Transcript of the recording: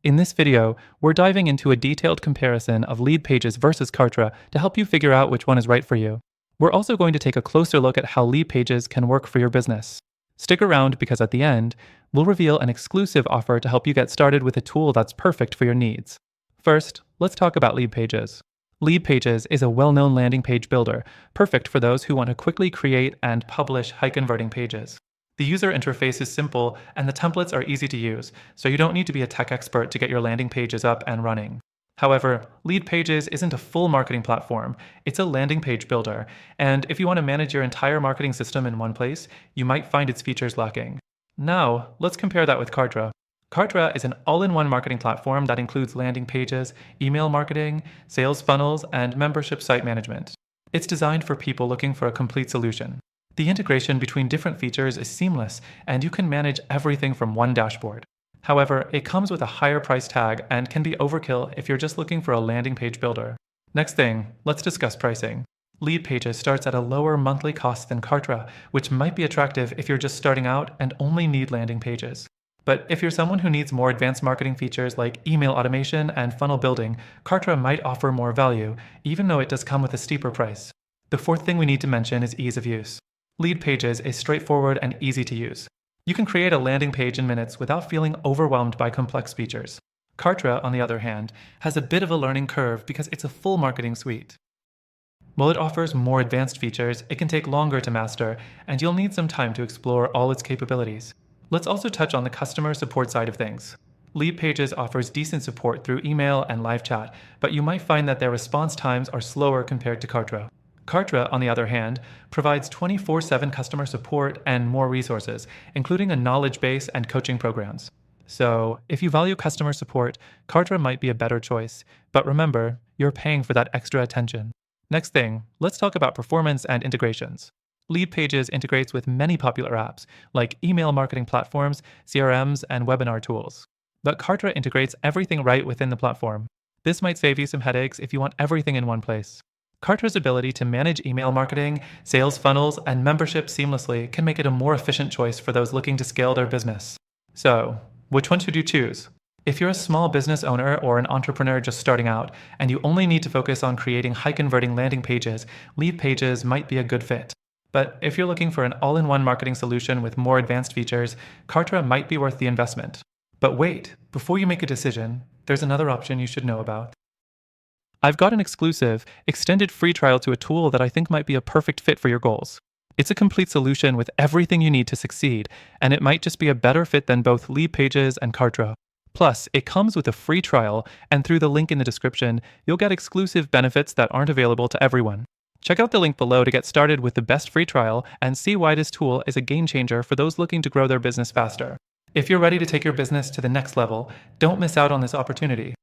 In this video, we're diving into a detailed comparison of LeadPages versus Kartra to help you figure out which one is right for you. We're also going to take a closer look at how LeadPages can work for your business. Stick around because at the end, we'll reveal an exclusive offer to help you get started with a tool that's perfect for your needs. First, let's talk about LeadPages. LeadPages is a well-known landing page builder, perfect for those who want to quickly create and publish high-converting pages. The user interface is simple and the templates are easy to use, so you don't need to be a tech expert to get your landing pages up and running. However, LeadPages isn't a full marketing platform, it's a landing page builder, and if you want to manage your entire marketing system in one place, you might find its features lacking. Now, let's compare that with Kartra. Kartra is an all-in-one marketing platform that includes landing pages, email marketing, sales funnels, and membership site management. It's designed for people looking for a complete solution. The integration between different features is seamless, and you can manage everything from one dashboard. However, it comes with a higher price tag and can be overkill if you're just looking for a landing page builder. Next thing, let's discuss pricing. LeadPages starts at a lower monthly cost than Kartra, which might be attractive if you're just starting out and only need landing pages. But if you're someone who needs more advanced marketing features like email automation and funnel building, Kartra might offer more value, even though it does come with a steeper price. The fourth thing we need to mention is ease of use. LeadPages is straightforward and easy to use. You can create a landing page in minutes without feeling overwhelmed by complex features. Kartra, on the other hand, has a bit of a learning curve because it's a full marketing suite. While it offers more advanced features, it can take longer to master, and you'll need some time to explore all its capabilities. Let's also touch on the customer support side of things. LeadPages offers decent support through email and live chat, but you might find that their response times are slower compared to Kartra. Kartra, on the other hand, provides 24/7 customer support and more resources, including a knowledge base and coaching programs. So, if you value customer support, Kartra might be a better choice, but remember, you're paying for that extra attention. Next thing, let's talk about performance and integrations. LeadPages integrates with many popular apps, like email marketing platforms, CRMs, and webinar tools. But Kartra integrates everything right within the platform. This might save you some headaches if you want everything in one place. Kartra's ability to manage email marketing, sales funnels, and membership seamlessly can make it a more efficient choice for those looking to scale their business. So, which one should you choose? If you're a small business owner or an entrepreneur just starting out, and you only need to focus on creating high-converting landing pages, LeadPages might be a good fit. But if you're looking for an all-in-one marketing solution with more advanced features, Kartra might be worth the investment. But wait, before you make a decision, there's another option you should know about. I've got an exclusive, extended free trial to a tool that I think might be a perfect fit for your goals. It's a complete solution with everything you need to succeed, and it might just be a better fit than both LeadPages and Kartra. Plus, it comes with a free trial, and through the link in the description, you'll get exclusive benefits that aren't available to everyone. Check out the link below to get started with the best free trial and see why this tool is a game changer for those looking to grow their business faster. If you're ready to take your business to the next level, don't miss out on this opportunity.